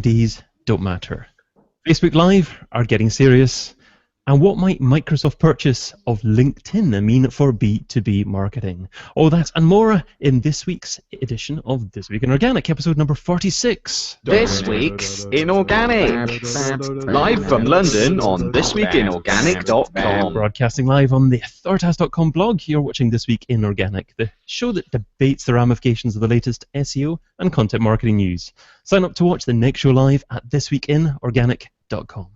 TLDs don't matter. Facebook Live are getting serious. And what might Microsoft purchase of LinkedIn mean for B2B marketing? All that and more in this week's edition of This Week in Organic, episode number 46. This week's in Organic. Live from London on thisweekinorganic.com. Broadcasting live on the authoritas.com blog, you're watching This Week in Organic, the show that debates the ramifications of the latest SEO and content marketing news. Sign up to watch the next show live at thisweekinorganic.com.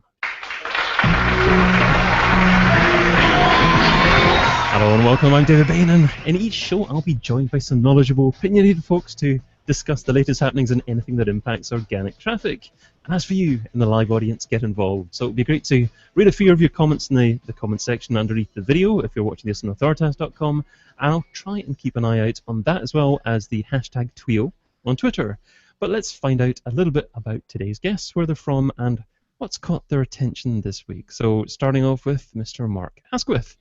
Hello and welcome, I'm David Bain, and in each show I'll be joined by some knowledgeable, opinionated folks to discuss the latest happenings and anything that impacts organic traffic. And as for you in the live audience, get involved. So it would be great to read a few of your comments in the comment section underneath the video if you're watching this on authoritas.com, and I'll try and keep an eye out on that as well as the hashtag TWiO on Twitter. But let's find out a little bit about today's guests, where they're from, and what's caught their attention this week. So starting off with Mr. Mark Asquith.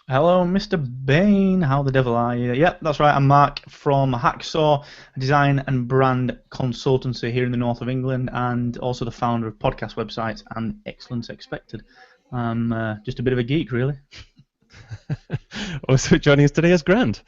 Hello, Mr. Bain. How the devil are you? Yep, that's right. I'm Mark from Hacksaw, a design and brand consultancy here in the north of England, and also the founder of podcast websites and Excellence Expected. I'm just a bit of a geek, really. Also joining us today is Grant.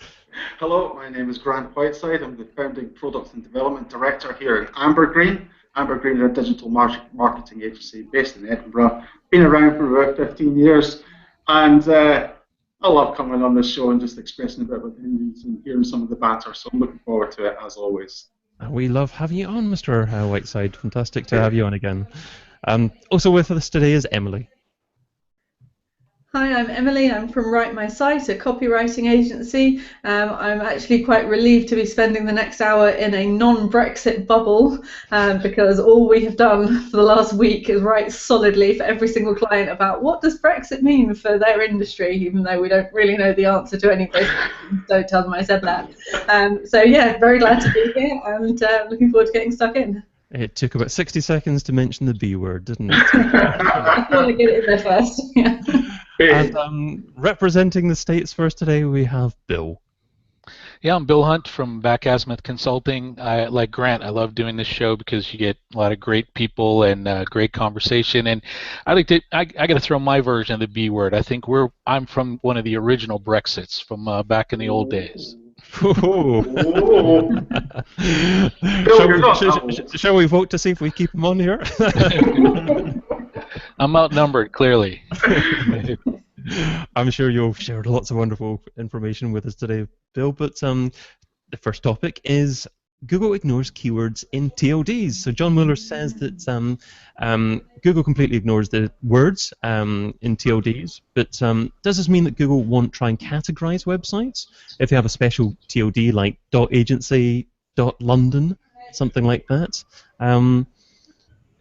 Hello, my name is Grant Whiteside. I'm the founding product and development director here at Amber Green. Amber Green are a digital marketing agency based in Edinburgh. Been around for about 15 years, and I love coming on this show and just expressing a bit of opinions and hearing some of the banter, so I'm looking forward to it as always. We love having you on, Mr. Whiteside. Fantastic to have you on again. Also with us today is Emily. Hi, I'm Emily. I'm from Write My Site, a copywriting agency. I'm actually quite relieved to be spending the next hour in a non-Brexit bubble because all we have done for the last week is write solidly for every single client about what does Brexit mean for their industry, even though we don't really know the answer to any of those questions. Don't tell them I said that. So yeah, very glad to be here and looking forward to getting stuck in. It took about 60 seconds to mention the B word, didn't it? I thought I'd get it in there first. Yeah. And representing the States first today, we have Bill. Yeah, I'm Bill Hunt from Backazimuth Consulting. Like Grant, I love doing this show because you get a lot of great people and great conversation. And I got to throw my version of the B word. I think I'm from one of the original Brexits from back in the old days. Shall we vote to see if we keep him on here? I'm outnumbered, clearly. I'm sure you've shared lots of wonderful information with us today, Bill, but the first topic is Google ignores keywords in TLDs. So John Mueller says that Google completely ignores the words in TLDs, but does this mean that Google won't try and categorize websites? If you have a special TLD like .agency, .london, something like that,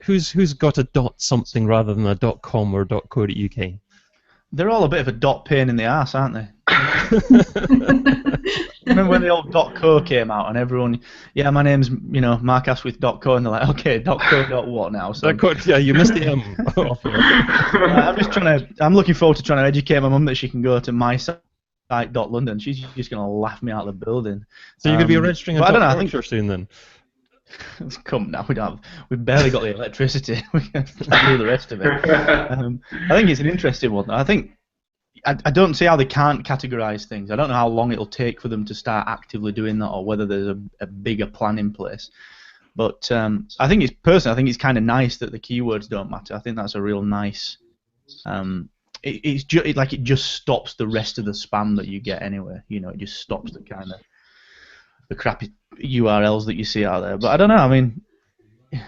who's got a .something rather than a .com or .co.uk? They're all a bit of a dot pain in the arse, aren't they? Remember when the old .co came out and everyone, yeah, my name's markasquith.co, and they're like, okay, .co what now? So yeah, you missed the M. I'm looking forward to trying to educate my mum that she can go to my site.london. She's just going to laugh me out of the building. So you're going to be registering a I think soon then? Come now, we've barely got the electricity. We can do the rest of it. I think it's an interesting one. I don't see how they can't categorize things. I don't know how long it'll take for them to start actively doing that, or whether there's a bigger plan in place. But I think it's kind of nice that the keywords don't matter. I think that's a real nice. It just stops the rest of the spam that you get anyway. It just stops the kind of the crappy URLs that you see out there. But I don't know. I mean, you've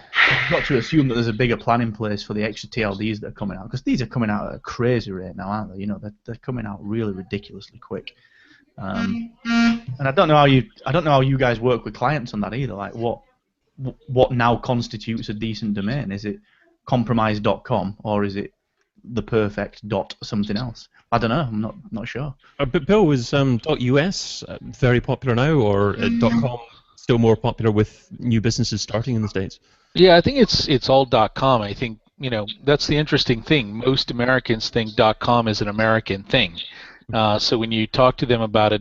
got to assume that there's a bigger plan in place for the extra TLDs that are coming out, because these are coming out at a crazy rate now, aren't they? They're coming out really ridiculously quick. And I don't know how you guys work with clients on that either. Like, what now constitutes a decent domain? Is it compromise.com, or is it the perfect dot something else? I don't know. I'm not sure. But Bill, was .us very popular now, or .com still more popular with new businesses starting in the States? Yeah, I think it's all .com. I think that's the interesting thing. Most Americans think .com is an American thing. So when you talk to them about a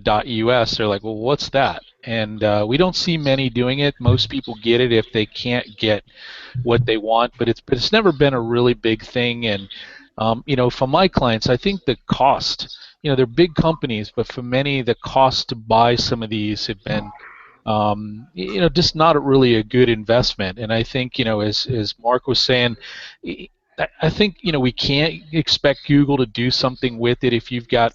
.us, they're like, well, what's that? and we don't see many doing it. Most people get it if they can't get what they want, but it's never been a really big thing. And for my clients, I think the cost, they're big companies, but for many, the cost to buy some of these have been just not really a good investment. And I think, as Mark was saying, I think, we can't expect Google to do something with it. If you've got,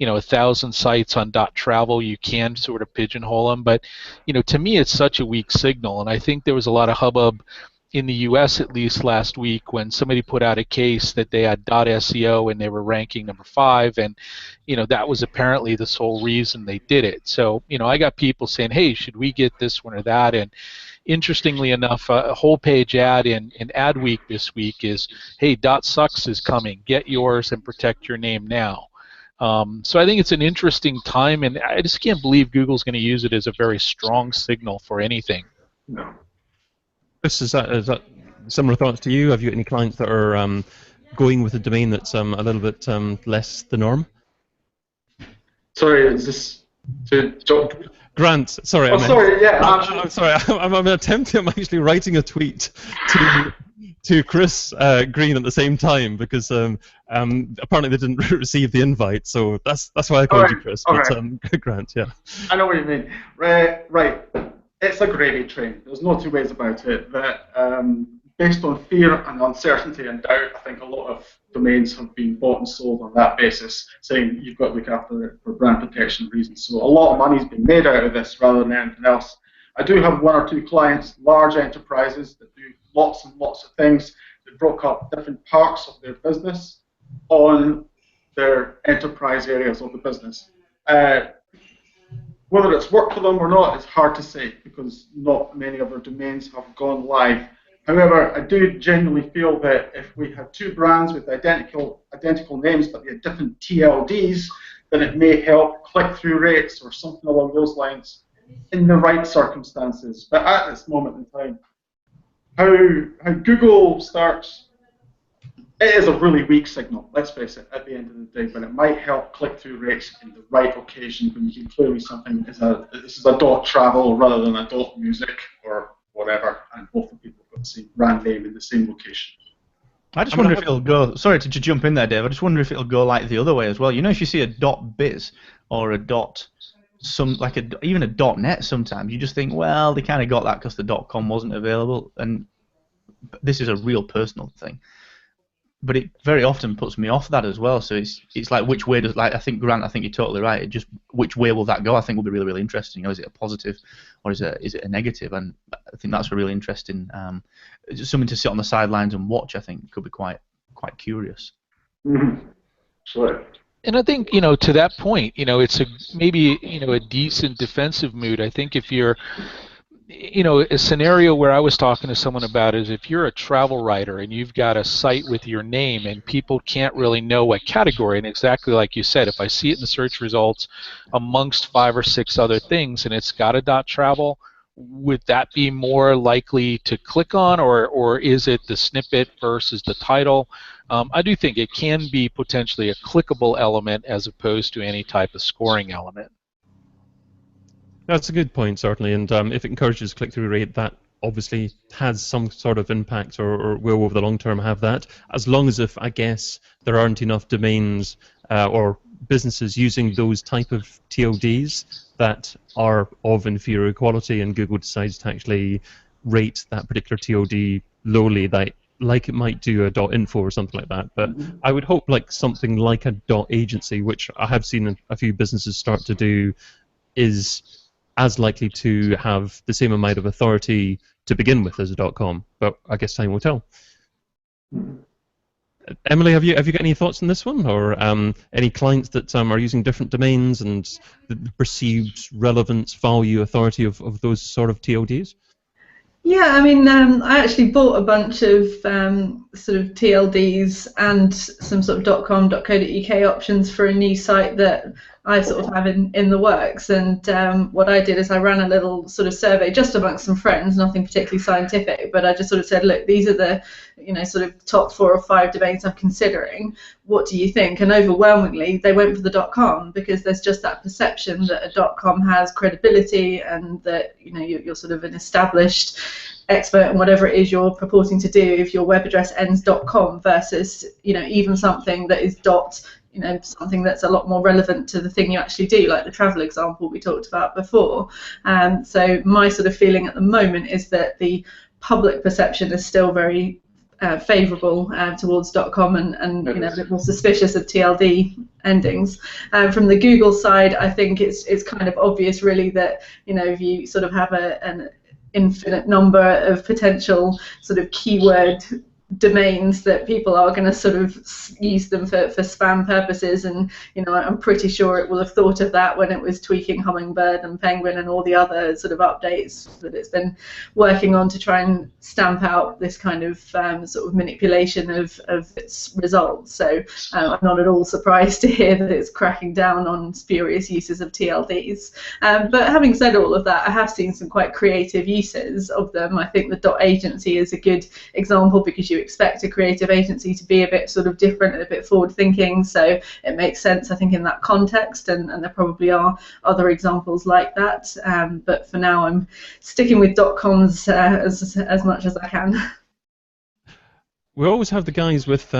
1,000 sites on .travel, you can sort of pigeonhole them. But, to me, it's such a weak signal. And I think there was a lot of hubbub in the U.S. at least last week when somebody put out a case that they had .seo and they were ranking number 5, and that was apparently the sole reason they did it. So I got people saying, hey, should we get this one or that? And interestingly enough, a whole page ad in Adweek this week is, hey, .sucks is coming, get yours and protect your name now. So I think it's an interesting time, and I just can't believe Google's going to use it as a very strong signal for anything. No. Chris, is that similar thoughts to you? Have you got any clients that are going with a domain that's a little bit less the norm? Sorry, is this to John? Grant, sorry. Oh, sorry, yeah. I'm sorry. I'm attempting. I'm actually writing a tweet to Chris Green at the same time because apparently they didn't receive the invite, so that's why I called you Chris. But Grant, yeah. I know what you mean. Right. It's a gravy train. There's no two ways about it. That based on fear and uncertainty and doubt, I think a lot of domains have been bought and sold on that basis, saying you've got to look after it for brand protection reasons. So a lot of money's been made out of this rather than anything else. I do have 1 or 2 clients, large enterprises that do lots and lots of things. They broke up different parts of their business on their enterprise areas of the business. Whether it's worked for them or not, it's hard to say because not many of their domains have gone live. However, I do genuinely feel that if we have 2 brands with identical names but they have different TLDs, then it may help click-through rates or something along those lines in the right circumstances. But at this moment in time, how Google starts, it is a really weak signal, let's face it, at the end of the day, but it might help click-through rates in the right occasion when you can clearly something this is a .travel rather than a .music or whatever, and both the people have got the same brand name in the same location. I just wonder if it'll go, sorry to jump in there, Dave, I just wonder if it'll go like the other way as well. If you see a .biz or a even a .net sometimes, you just think, well, they kind of got that because the .com wasn't available, and this is a real personal thing. But it very often puts me off that as well. So it's like which way does I think Grant, I think you're totally right. It just which way will that go? I think will be really, really interesting. Is it a positive or is it a negative? And I think that's a really interesting just something to sit on the sidelines and watch. I think could be quite curious. Mm-hmm. Sure. And I think to that point, it's maybe a decent defensive mood. I think if you're a scenario where I was talking to someone about is if you're a travel writer and you've got a site with your name and people can't really know what category, and exactly like you said, if I see it in the search results amongst 5 or 6 other things and it's got a .travel, would that be more likely to click on, or is it the snippet versus the title? I do think it can be potentially a clickable element as opposed to any type of scoring element. That's a good point, certainly, and if it encourages click-through rate, that obviously has some sort of impact or will over the long term have that, as long as if, I guess, there aren't enough domains or businesses using those type of TLDs that are of inferior quality and Google decides to actually rate that particular TLD lowly, like it might do a .info or something like that. But I would hope like something like a .agency, which I have seen a few businesses start to do, is as likely to have the same amount of authority to begin with as a .com, but I guess time will tell. Emily, have you got any thoughts on this one, or any clients that are using different domains and the perceived relevance, value, authority of those sort of TLDs? Yeah, I mean, I actually bought a bunch of sort of TLDs and some sort of .com, .co.uk options for a new site that I sort of have in the works. And what I did is I ran a little sort of survey just amongst some friends, nothing particularly scientific, but I just sort of said, look, these are the, you know, sort of top 4 or 5 domains I'm considering. What do you think? And overwhelmingly, they went for the .com, because there's just that perception that a .com has credibility, and that, you know, you're sort of an established expert in whatever it is you're purporting to do if your web address ends .com, versus, you know, even something that is you know, something that's a lot more relevant to the thing you actually do, like the travel example we talked about before. So my sort of feeling at the moment is that the public perception is still very favourable towards .com, and you know, a bit more suspicious of TLD endings. From the Google side, I think it's kind of obvious really that, you know, if you sort of have an infinite number of potential sort of keyword domains, that people are going to sort of use them for spam purposes. And, you know, I'm pretty sure it will have thought of that when it was tweaking Hummingbird and Penguin and all the other sort of updates that it's been working on to try and stamp out this kind of sort of manipulation of its results. So I'm not at all surprised to hear that it's cracking down on spurious uses of TLDs. But having said all of that, I have seen some quite creative uses of them. I think the .agency is a good example, because you expect a creative agency to be a bit sort of different and a bit forward thinking, so it makes sense, I think, in that context, and there probably are other examples like that, but for now I'm sticking with .coms as much as I can. We always have the guys with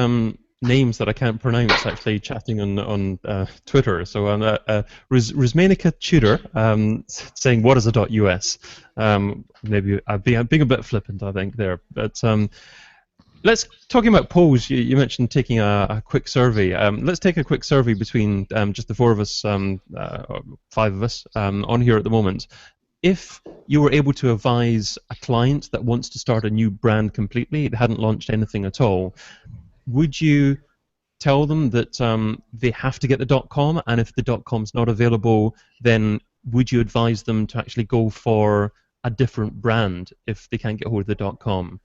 names that I can't pronounce actually chatting on Twitter. So Rusmanica Tudor saying, what is a .us? Maybe I'm being a bit flippant, I think, there, but let's talking about polls. You mentioned taking a quick survey. Let's take a quick survey between just the 4 of us, 5 of us on here at the moment. If you were able to advise a client that wants to start a new brand completely, it hadn't launched anything at all, would you tell them that they have to get the .com, and if the .com's not available, then would you advise them to actually go for a different brand if they can't get hold of the .com?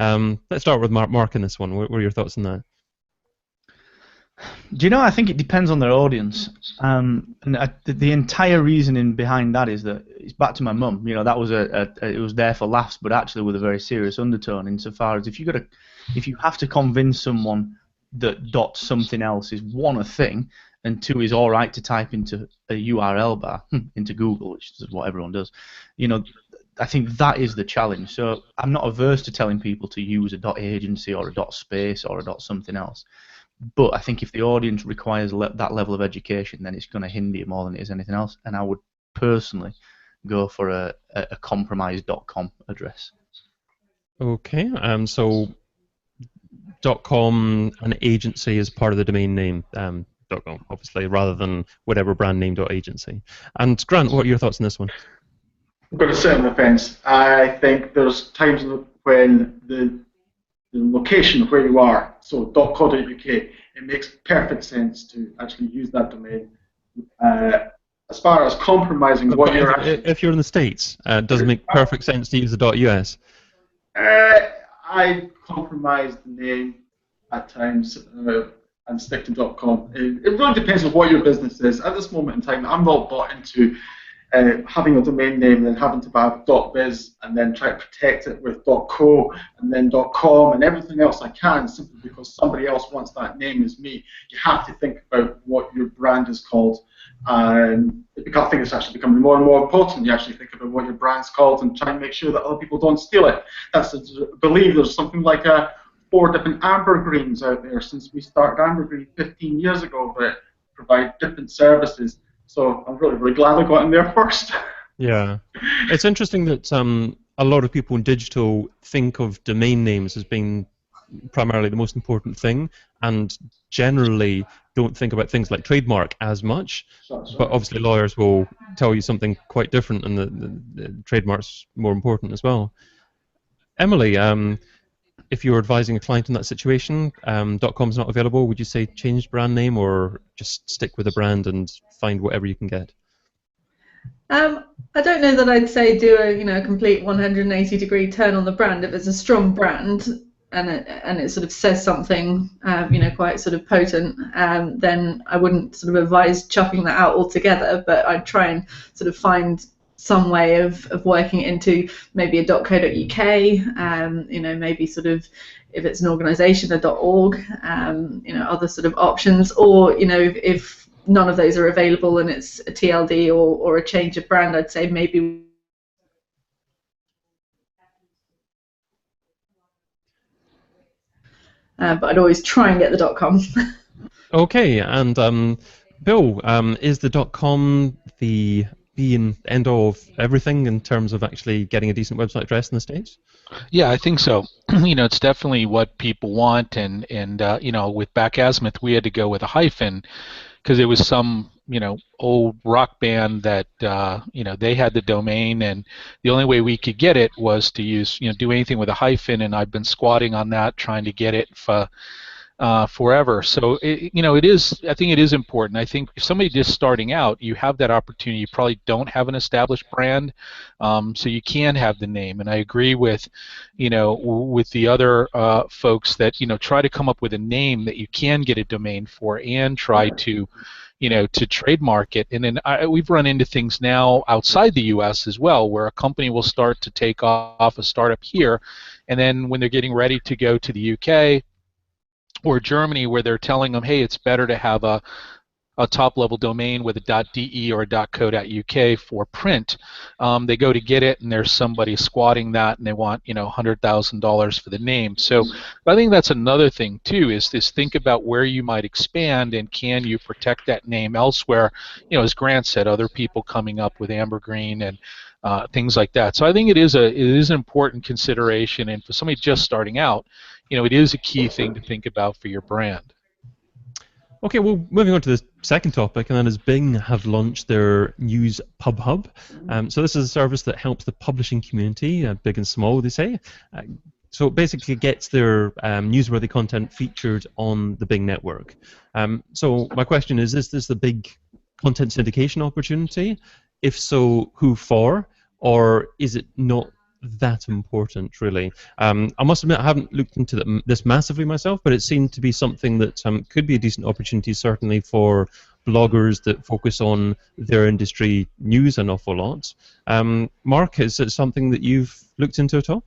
Let's start with Mark in this one. What are your thoughts on that? Do you know, I think it depends on their audience. The entire reasoning behind that is that it's back to my mum. You know, that was it was there for laughs, but actually with a very serious undertone. Insofar as if you have to convince someone that something else is, 1, a thing, and 2, is all right to type into a URL bar into Google, which is what everyone does. You know, I think that is the challenge. So I'm not averse to telling people to use a .agency or a .space or a .something else. But I think if the audience requires that level of education, then it's going to hinder you more than it is anything else. And I would personally go for a compromised .com address. Okay. So .com, an agency, is part of the domain name .com, obviously, rather than whatever brand name .agency. And Grant, what are your thoughts on this one? I'm going to sit on the fence. I think there's times when the location of where you are, so .co.uk, it makes perfect sense to actually use that domain. As far as compromising what you're actually... If you're in the States, does it make perfect sense to use the .us? I compromise the name at times and stick to .com. It really depends on what your business is. At this moment in time, I'm not bought into having a domain name and then having to have .biz and then try to protect it with .co and then .com and everything else I can, simply because somebody else wants that name as me. You have to think about what your brand is called. And I think it's actually becoming more and more important. You actually think about what your brand's called and try and make sure that other people don't steal it. I believe there's something like 4 different amber greens out there since we started Amber Green 15 years ago that provide different services. So I'm really, really glad I got in there first. Yeah. It's interesting that a lot of people in digital think of domain names as being primarily the most important thing, and generally don't think about things like trademark as much. But obviously lawyers will tell you something quite different, and the trademark's more important as well. Emily, if you're advising a client in that situation, .com's not available, would you say change brand name or just stick with the brand and find whatever you can get? I don't know that I'd say do a complete 180-degree turn on the brand. If it's a strong brand, and it sort of says something, quite sort of potent, then I wouldn't sort of advise chucking that out altogether. But I'd try and sort of find some way of working it into maybe a .co.uk, maybe sort of, if it's an organisation, a .org, other sort of options, or if none of those are available and it's a TLD or a change of brand, I'd say maybe. But I'd always try and get the .com. Okay, and Bill, is the .com the be and end all of everything in terms of actually getting a decent website address in the States? Yeah, I think so. It's definitely what people want, and with Back-Azimuth, we had to go with a hyphen because it was some old rock band that they had the domain, and the only way we could get it was to use do anything with a hyphen, and I've been squatting on that trying to get it for forever. So it is. I think it is important. I think if somebody just starting out, you have that opportunity. You probably don't have an established brand, so you can have the name. And I agree with, with the other folks that try to come up with a name that you can get a domain for and try to. To trademark it. And then we've run into things now outside the U.S. as well, where a company will start to take off a startup here, and then when they're getting ready to go to the U.K. or Germany, where they're telling them, hey, it's better to have a top-level domain with a .de or a .co.uk for print. They go to get it, and there's somebody squatting that, and they want $100,000 for the name. So I think that's another thing too, is this: think about where you might expand, and can you protect that name elsewhere? As Grant said, other people coming up with Amber Green and things like that. So I think it is an important consideration, and for somebody just starting out, it is a key thing to think about for your brand. Okay, well, moving on to the second topic, and that is Bing have launched their News Pub Hub. So this is a service that helps the publishing community, big and small, they say. So it basically gets their newsworthy content featured on the Bing network. So my question is this the big content syndication opportunity? If so, who for? Or is it not that important, really? I must admit I haven't looked into this massively myself, but it seemed to be something that could be a decent opportunity, certainly for bloggers that focus on their industry news an awful lot. Mark, is it something that you've looked into at all?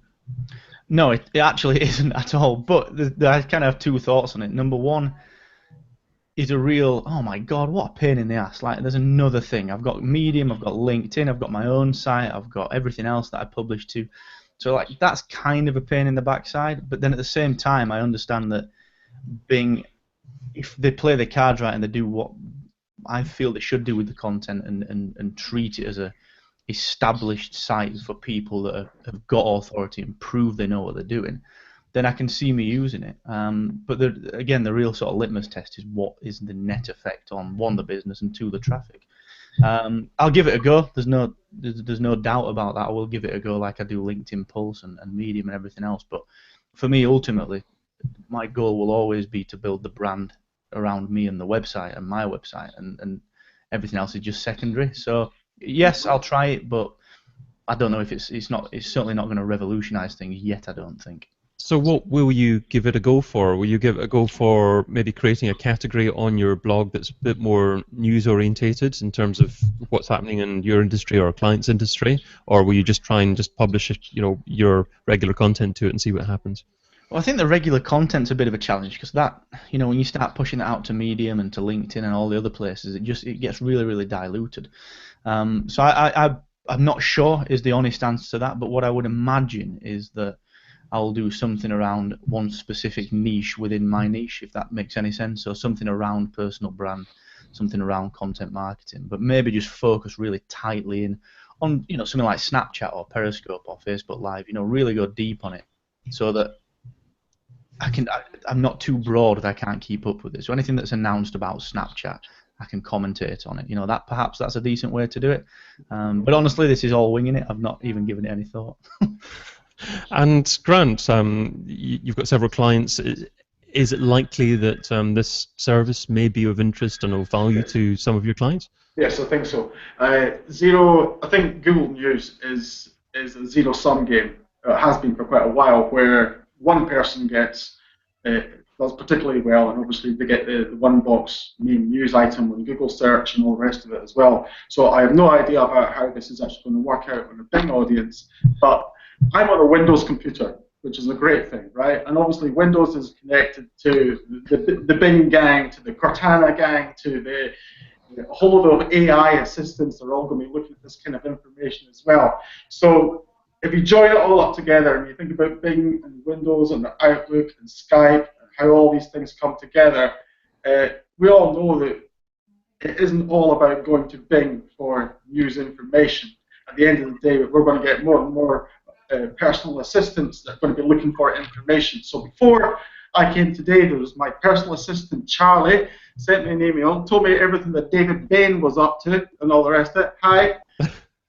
No, it actually isn't at all, but I kind of have two thoughts on it. Number one is a real, oh my god, what a pain in the ass. Like, there's another thing. I've got Medium, I've got LinkedIn, I've got my own site, I've got everything else that I publish to. So like, that's kind of a pain in the backside, but then at the same time I understand that Bing, if they play their cards right and they do what I feel they should do with the content and treat it as a established site for people that have got authority and prove they know what they're doing, then I can see me using it. But again, the real sort of litmus test is what is the net effect on, one, the business, and two, the traffic. I'll give it a go. There's no doubt about that. I will give it a go, like I do LinkedIn Pulse and Medium and everything else. But for me, ultimately, my goal will always be to build the brand around me and the website and my website, and everything else is just secondary. So yes, I'll try it, but I don't know if it's certainly not going to revolutionize things yet, I don't think. So what will you give it a go for? Will you give it a go for maybe creating a category on your blog that's a bit more news orientated in terms of what's happening in your industry or a client's industry, or will you just try and just publish your regular content to it and see what happens? Well, I think the regular content's a bit of a challenge, because that, when you start pushing that out to Medium and to LinkedIn and all the other places, it gets really, really diluted. So I'm not sure is the honest answer to that, but what I would imagine is that I'll do something around one specific niche within my niche, if that makes any sense. So something around personal brand, something around content marketing, but maybe just focus really tightly in on something like Snapchat or Periscope or Facebook Live. Really go deep on it, so that I'm not too broad that I can't keep up with it. So anything that's announced about Snapchat, I can commentate on it. That perhaps that's a decent way to do it. But honestly, this is all winging it. I've not even given it any thought. And Grant, you've got several clients. Is it likely that this service may be of interest and of value to some of your clients? Yes, I think so. I think Google News is a zero-sum game. It has been for quite a while, where one person gets does particularly well, and obviously they get the one box main news item on Google search and all the rest of it as well. So I have no idea about how this is actually going to work out on a Bing audience, but I'm on a Windows computer, which is a great thing, right? And obviously Windows is connected to the Bing gang, to the Cortana gang, to the a whole lot of AI assistants. They're all going to be looking at this kind of information as well. So if you join it all up together and you think about Bing and Windows and Outlook and Skype and how all these things come together, we all know that it isn't all about going to Bing for news information. At the end of the day, we're going to get more and more personal assistants that are going to be looking for information. So before I came today, there was my personal assistant, Charlie, sent me an email, told me everything that David Bain was up to and all the rest of it. Hi.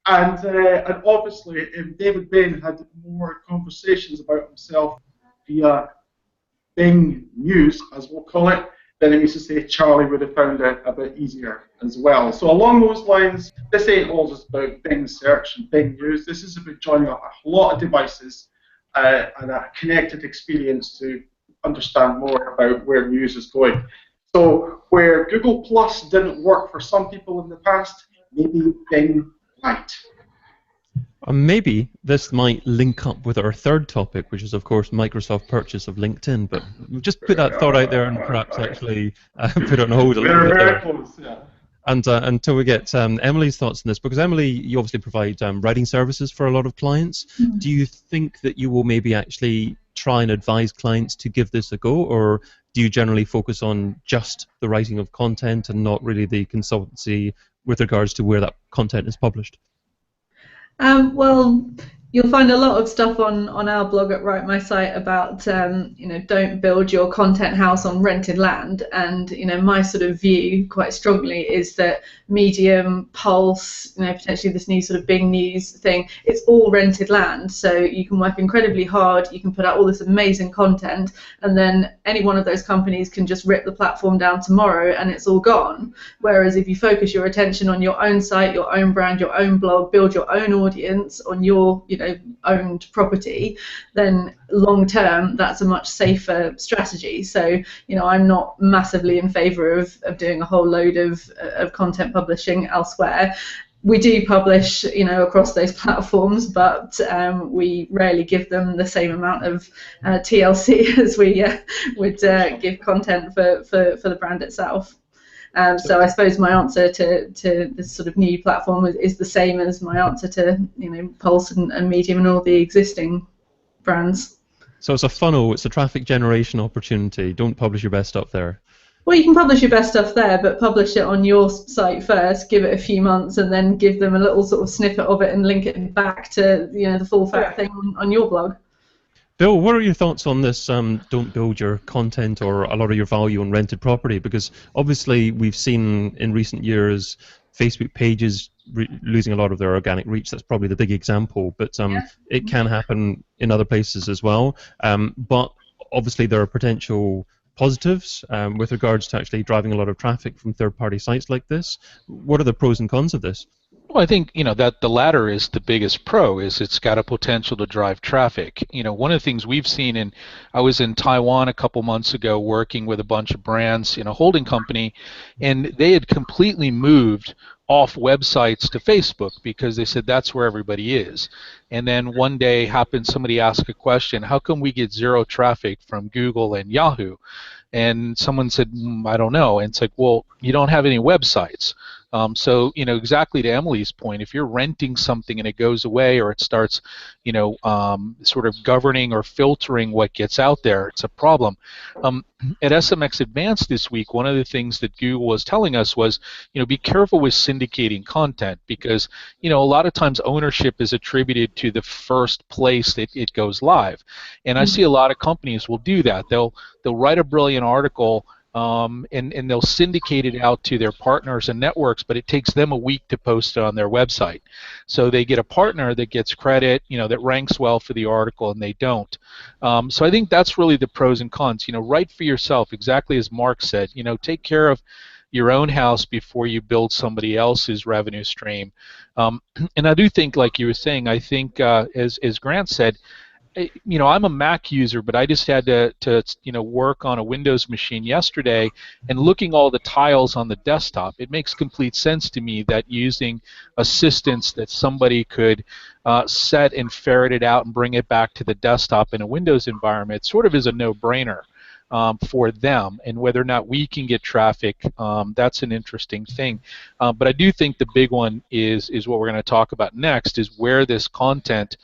And obviously, if David Bain had more conversations about himself via Bing News, as we'll call it, then it used to say Charlie would have found it a bit easier as well. So along those lines, this ain't all just about Bing search and Bing News. This is about joining up a lot of devices and a connected experience to understand more about where news is going. So where Google Plus didn't work for some people in the past, maybe Bing might. Maybe this might link up with our third topic, which is, of course, Microsoft purchase of LinkedIn. But we'll just put that thought out there and perhaps actually put it on hold a little bit there. Close, yeah. And until we get Emily's thoughts on this, because Emily, you obviously provide writing services for a lot of clients. Mm-hmm. Do you think that you will maybe actually try and advise clients to give this a go, or do you generally focus on just the writing of content and not really the consultancy with regards to where that content is published? Well, you'll find a lot of stuff on our blog at Write My Site about don't build your content house on rented land. And my sort of view quite strongly is that Medium, Pulse, potentially this new sort of Bing News thing, it's all rented land. So you can work incredibly hard, you can put out all this amazing content, and then any one of those companies can just rip the platform down tomorrow and it's all gone. Whereas if you focus your attention on your own site, your own brand, your own blog, build your own audience on your owned property, then long term that's a much safer strategy. So I'm not massively in favor of doing a whole load of content publishing elsewhere. We do publish across those platforms, but we rarely give them the same amount of TLC as we would give content for the brand itself. So I suppose my answer to this sort of new platform is the same as my answer to Pulse and Medium and all the existing brands. So it's a funnel, it's a traffic generation opportunity. Don't publish your best stuff there. Well, you can publish your best stuff there, but publish it on your site first, give it a few months, and then give them a little sort of snippet of it and link it back to the full fat thing on your blog. Bill, what are your thoughts on this don't build your content or a lot of your value on rented property? Because obviously we've seen in recent years Facebook pages losing a lot of their organic reach. That's probably the big example, but it can happen in other places as well. But obviously there are potential positives with regards to actually driving a lot of traffic from third-party sites like this. What are the pros and cons of this? Well, I think that the latter is the biggest pro. Is it's got a potential to drive traffic. One of the things we've seen, and I was in Taiwan a couple months ago working with a bunch of brands in a holding company, and they had completely moved off websites to Facebook because they said that's where everybody is. And then one day happened, somebody asked a question, how come we get zero traffic from Google and Yahoo? And someone said, I don't know. And it's like, well, you don't have any websites. So, exactly to Emily's point, if you're renting something and it goes away or it starts, sort of governing or filtering what gets out there, it's a problem. At SMX Advanced this week, one of the things that Google was telling us was, be careful with syndicating content because, a lot of times ownership is attributed to the first place that it goes live. And I see a lot of companies will do that. They'll write a brilliant article, and they'll syndicate it out to their partners and networks, but it takes them a week to post it on their website. So they get a partner that gets credit, that ranks well for the article, and they don't. So I think that's really the pros and cons. Write for yourself, exactly as Mark said. Take care of your own house before you build somebody else's revenue stream. And I do think, like you were saying, I think, as Grant said, I'm a Mac user, but I just had to work on a Windows machine yesterday, and looking all the tiles on the desktop, it makes complete sense to me that using assistants that somebody could set and ferret it out and bring it back to the desktop in a Windows environment sort of is a no-brainer. For them, and whether or not we can get traffic, that's an interesting thing. But I do think the big one is what we're going to talk about next, is where this content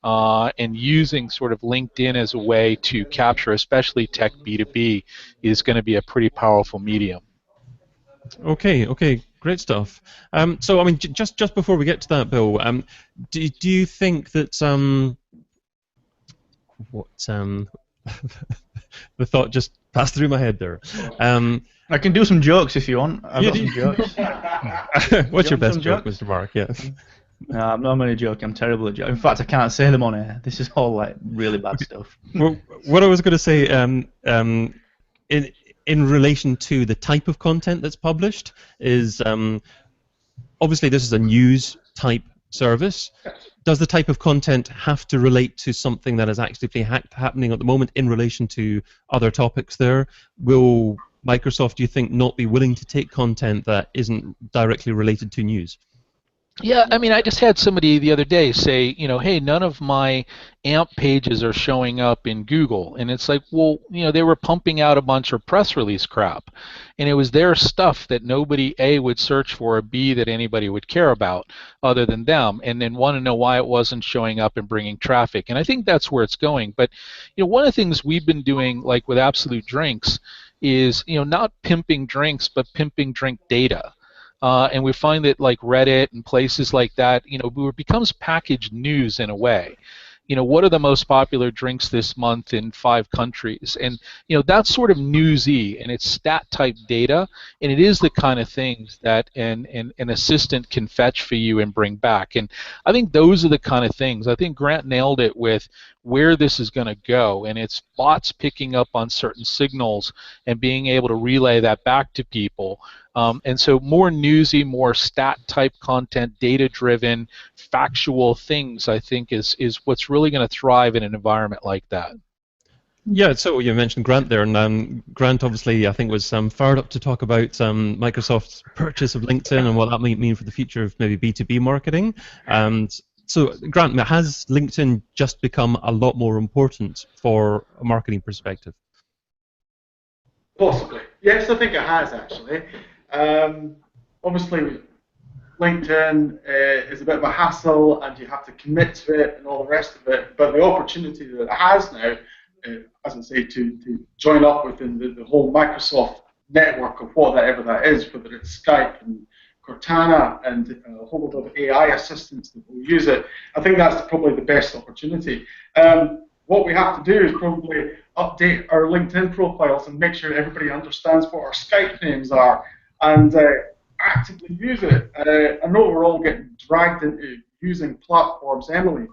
and using sort of LinkedIn as a way to capture, especially tech B2B, is going to be a pretty powerful medium. Okay, great stuff. So, I mean, just before we get to that, Bill, do you think that the thought just passed through my head there. I can do some jokes if you want. I've got some jokes. What's your best joke, Mr. Mark? Yeah. No, I'm not going to joke. I'm terrible at jokes. In fact, I can't say them on air. This is all like really bad stuff. Well, what I was going to say, in relation to the type of content that's published, is obviously this is a news type service. Does the type of content have to relate to something that is actively happening at the moment in relation to other topics there? Will Microsoft, do you think, not be willing to take content that isn't directly related to news? Yeah, I mean, I just had somebody the other day say, hey, none of my AMP pages are showing up in Google. And it's like, well, they were pumping out a bunch of press release crap. And it was their stuff that nobody, A, would search for, or B, that anybody would care about other than them, and then want to know why it wasn't showing up and bringing traffic. And I think that's where it's going. But, one of the things we've been doing, like with Absolute Drinks, is, not pimping drinks, but pimping drink data. And we find that like Reddit and places like that, it becomes packaged news in a way. What are the most popular drinks this month in 5 countries? And, that's sort of newsy, and it's stat-type data, and it is the kind of things that an assistant can fetch for you and bring back. And I think those are the kind of things. I think Grant nailed it with where this is going to go, and it's bots picking up on certain signals and being able to relay that back to people. And so more newsy, more stat-type content, data-driven, factual things, I think, is what's really going to thrive in an environment like that. Yeah, so you mentioned Grant there, and Grant obviously, I think, was fired up to talk about Microsoft's purchase of LinkedIn and what that might mean for the future of maybe B2B marketing. And so, Grant, has LinkedIn just become a lot more important for a marketing perspective? Possibly. Yes, I think it has, actually. Obviously, LinkedIn is a bit of a hassle, and you have to commit to it and all the rest of it. But the opportunity that it has now, as I say, to join up within the whole Microsoft network of whatever that is, whether it's Skype and Cortana and a whole lot of AI assistants that will use it, I think that's probably the best opportunity. What we have to do is probably update our LinkedIn profiles and make sure everybody understands what our Skype names are, and actively use it. I know we're all getting dragged into using platforms. Emily,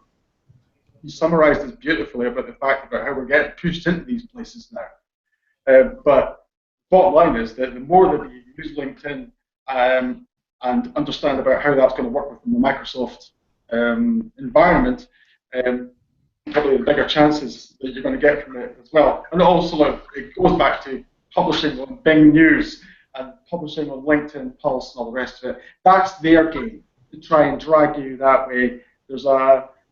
you summarized this beautifully about the fact about how we're getting pushed into these places now. But bottom line is that the more that you use LinkedIn and understand about how that's going to work within the Microsoft environment, probably the bigger chances that you're going to get from it as well. And also, it goes back to publishing on Bing News and publishing on LinkedIn Pulse and all the rest of it. That's their game, to try and drag you that way.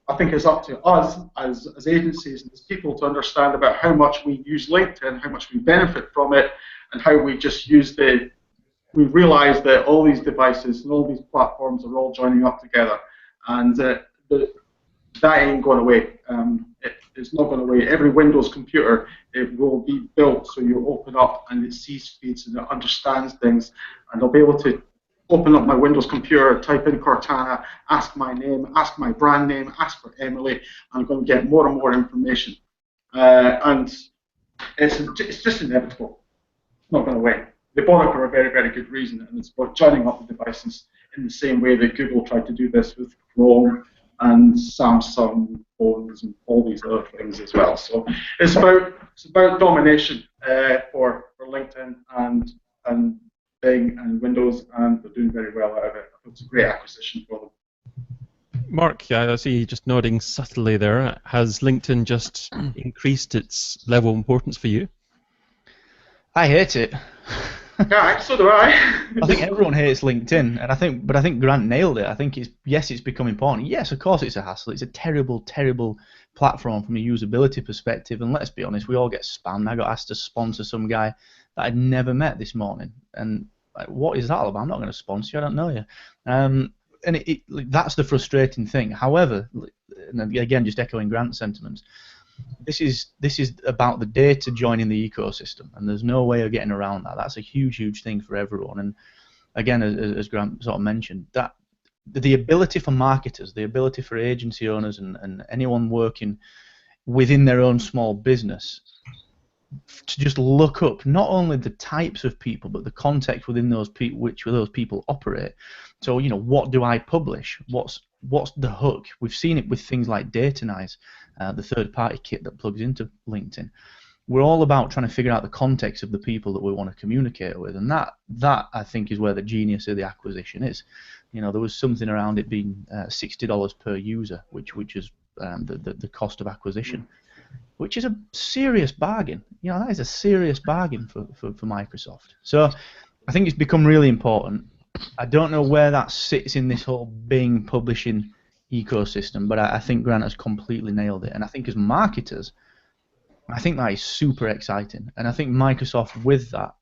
I think it's up to us as agencies and as people to understand about how much we use LinkedIn, how much we benefit from it, and how we just use we realize that all these devices and all these platforms are all joining up together, and that ain't going away. It's not going away. Every Windows computer, it will be built so you open up and it sees feeds and it understands things, and I'll be able to open up my Windows computer, type in Cortana, ask my name, ask my brand name, ask for Emily, and I'm going to get more and more information. And it's just inevitable. It's not going away. They bought it for a very, very good reason, and it's about joining up the devices in the same way that Google tried to do this with Chrome and Samsung phones and all these other things as well. So it's about domination for LinkedIn and Bing and Windows, and they're doing very well out of it. It's a great acquisition for them. Mark, I see you just nodding subtly there. Has LinkedIn just increased its level of importance for you? I hate it. Yeah, so do I. I think everyone hates LinkedIn, and I think Grant nailed it. I think it's become important. Yes, of course it's a hassle. It's a terrible, terrible platform from a usability perspective. And let's be honest, we all get spammed. I got asked to sponsor some guy that I'd never met this morning, and like, what is that all about? I'm not going to sponsor you. I don't know you. And that's the frustrating thing. However, and again, just echoing Grant's sentiments, this is about the data joining the ecosystem, and there's no way of getting around that. That's a huge, huge thing for everyone. And again, as Grant sort of mentioned, that the ability for marketers, the ability for agency owners and anyone working within their own small business to just look up not only the types of people but the context within those which those people operate. So, you know, what do I publish? What's the hook? We've seen it with things like Datanize, the third-party kit that plugs into LinkedIn. We're all about trying to figure out the context of the people that we want to communicate with, and that I think is where the genius of the acquisition is. You know, there was something around it being $60 per user, which is the cost of acquisition, which is a serious bargain. You know, that is a serious bargain for Microsoft. So I think it's become really important. I don't know where that sits in this whole Bing publishing ecosystem, but I think Grant has completely nailed it. And I think as marketers, I think that is super exciting. And I think Microsoft with that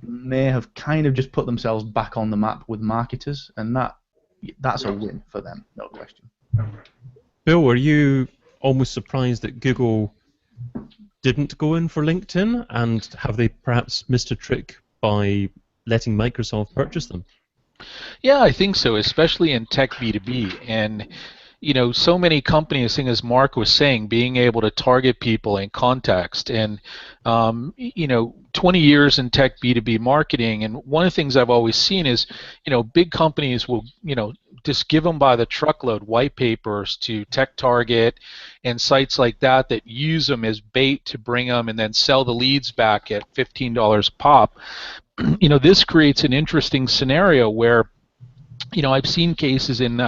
may have kind of just put themselves back on the map with marketers, and that's a win for them, no question. Bill, were you almost surprised that Google didn't go in for LinkedIn, and have they perhaps missed a trick by letting Microsoft purchase them? Yeah, I think so, especially in tech B2B. And, you know, so many companies, as Mark was saying, being able to target people in context. And, you know, 20 years in tech B2B marketing, and one of the things I've always seen is, you know, big companies will, you know, just give them by the truckload white papers to TechTarget and sites like that that use them as bait to bring them and then sell the leads back at $15 pop. You know, this creates an interesting scenario where, you know, I've seen cases in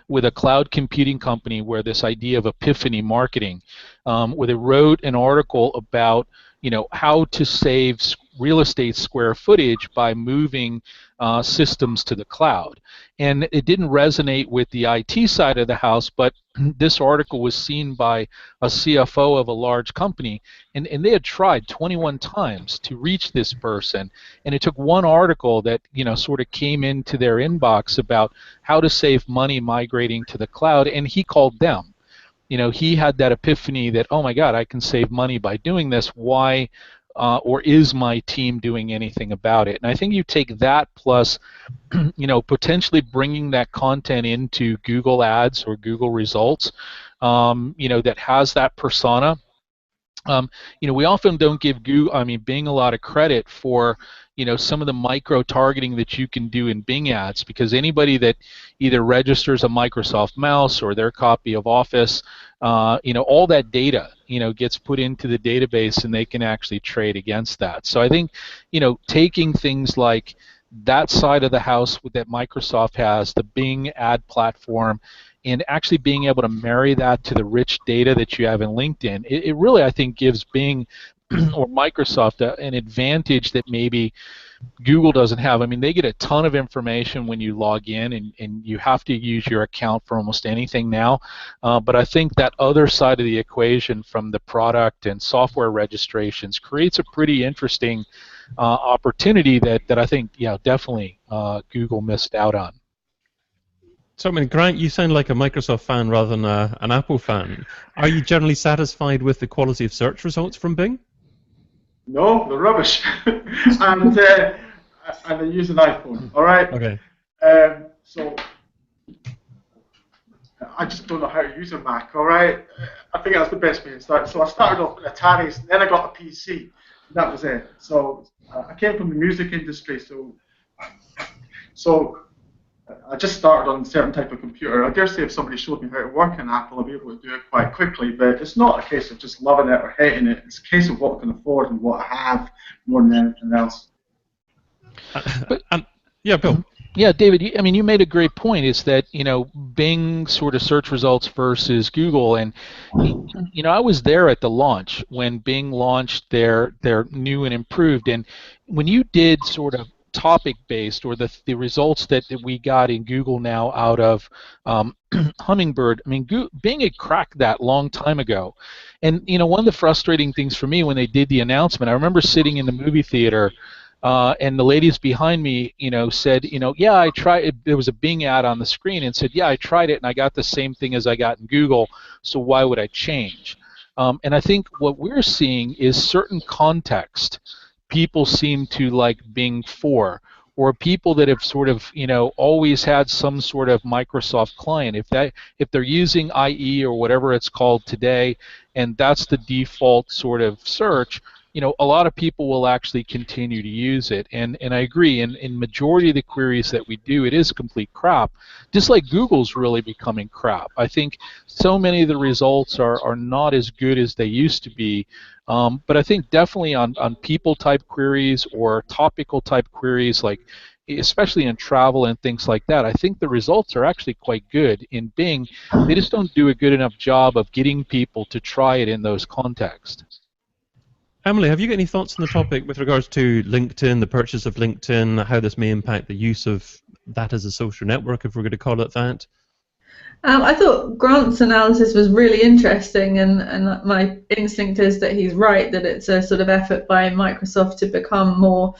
with a cloud computing company where this idea of epiphany marketing, where they wrote an article about, you know, how to save real estate square footage by moving systems to the cloud. And it didn't resonate with the IT side of the house, but this article was seen by a CFO of a large company, and they had tried 21 times to reach this person, and it took one article that, you know, sort of came into their inbox about how to save money migrating to the cloud, and he called them. You know, he had that epiphany that, oh my God, I can save money by doing this. Why or is my team doing anything about it? And I think you take that plus, you know, potentially bringing that content into Google Ads or Google Results, you know, that has that persona. You know, we often don't give Bing a lot of credit for, you know, some of the micro targeting that you can do in Bing ads, because anybody that either registers a Microsoft mouse or their copy of Office, you know, all that data, you know, gets put into the database and they can actually trade against that. So I think, you know, taking things like that side of the house that Microsoft has, the Bing ad platform, and actually being able to marry that to the rich data that you have in LinkedIn, it really, I think, gives Bing or Microsoft an advantage that maybe Google doesn't have. I mean, they get a ton of information when you log in, and you have to use your account for almost anything now. But I think that other side of the equation from the product and software registrations creates a pretty interesting opportunity that I think, yeah, definitely Google missed out on. So, I mean, Grant, you sound like a Microsoft fan rather than an Apple fan. Are you generally satisfied with the quality of search results from Bing? No, they're rubbish. and I use an iPhone, all right? Okay. So I just don't know how to use a Mac, all right? I think that's the best way to start. So I started off with Ataris, then I got a PC. That was it. So I came from the music industry, so I just started on a certain type of computer. I dare say if somebody showed me how to work on Apple, I'd be able to do it quite quickly, but it's not a case of just loving it or hating it. It's a case of what I can afford and what I have more than anything else. Yeah, Bill. Yeah, David, I mean, you made a great point. Is that, Bing sort of search results versus Google, and I was there at the launch when Bing launched their new and improved, and when you did sort of topic based, or the results that we got in Google now out of Hummingbird, I mean, Bing had cracked that long time ago, and one of the frustrating things for me when they did the announcement, I remember sitting in the movie theater. And the ladies behind me, said, yeah, I tried. There was a Bing ad on the screen and said, yeah, I tried it and I got the same thing as I got in Google. So why would I change? And I think what we're seeing is certain context people seem to like Bing for, or people that have sort of, always had some sort of Microsoft client. If they're using IE or whatever it's called today, and that's the default sort of search, a lot of people will actually continue to use it. And I agree, in majority of the queries that we do, it is complete crap, just like Google's really becoming crap. I think so many of the results are not as good as they used to be. But I think definitely on people type queries or topical type queries, like especially in travel and things like that, I think the results are actually quite good in Bing. They just don't do a good enough job of getting people to try it in those contexts. Emily, have you got any thoughts on the topic with regards to LinkedIn, the purchase of LinkedIn, how this may impact the use of that as a social network, if we're going to call it that? I thought Grant's analysis was really interesting, and my instinct is that he's right, that it's a sort of effort by Microsoft to become more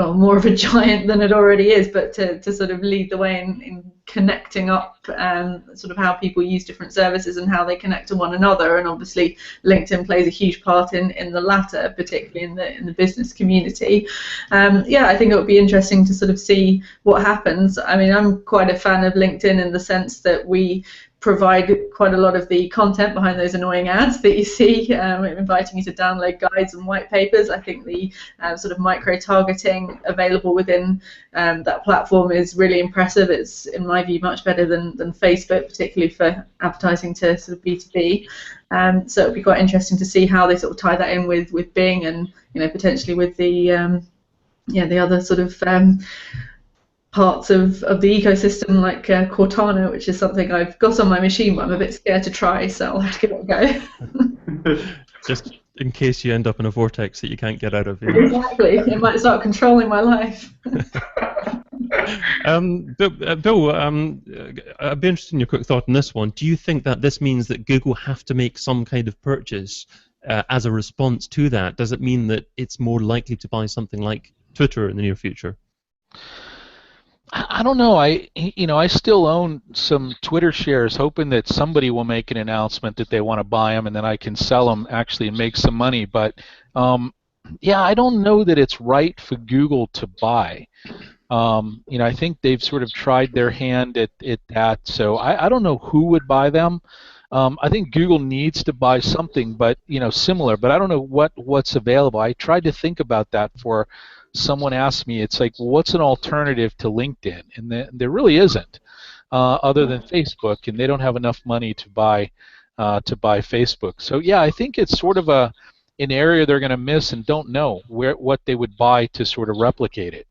more of a giant than it already is, but to sort of lead the way in connecting up sort of how people use different services and how they connect to one another. And obviously LinkedIn plays a huge part in the latter, particularly in the business community. Yeah, I think it would be interesting to sort of see what happens. I mean, I'm quite a fan of LinkedIn in the sense that we provide quite a lot of the content behind those annoying ads that you see, inviting you to download guides and white papers. I think the sort of micro-targeting available within that platform is really impressive. It's, in my view, much better than Facebook, particularly for advertising to sort of B2B. So it'd be quite interesting to see how they sort of tie that in with Bing and potentially with the the other sort of parts of the ecosystem, like Cortana, which is something I've got on my machine, but I'm a bit scared to try, so I'll have to give it a go. Just in case you end up in a vortex that you can't get out of. Exactly, it might start controlling my life. Bill, I'd be interested in your quick thought on this one. Do you think that this means that Google have to make some kind of purchase as a response to that? Does it mean that it's more likely to buy something like Twitter in the near future? I don't know. I still own some Twitter shares, hoping that somebody will make an announcement that they want to buy them, and then I can sell them actually and make some money. But yeah, I don't know that it's right for Google to buy. I think they've sort of tried their hand at that. So I don't know who would buy them. I think Google needs to buy something, but similar. But I don't know what's available. I tried to think about that for. Someone asked me, it's like, well, what's an alternative to LinkedIn? And there really isn't, other than Facebook, and they don't have enough money to buy Facebook. So yeah, I think it's sort of an area they're going to miss and don't know what they would buy to sort of replicate it.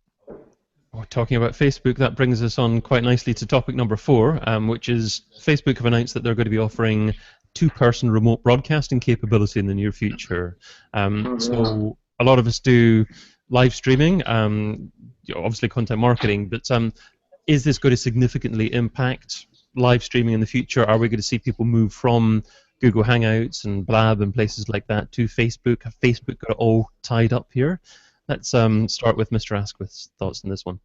Well, talking about Facebook, that brings us on quite nicely to topic number 4, which is Facebook have announced that they're going to be offering 2-person remote broadcasting capability in the near future. So a lot of us do live streaming, obviously content marketing, but is this going to significantly impact live streaming in the future? Are we going to see people move from Google Hangouts and Blab and places like that to Facebook? Have Facebook got it all tied up here? Let's start with Mr. Asquith's thoughts on this one.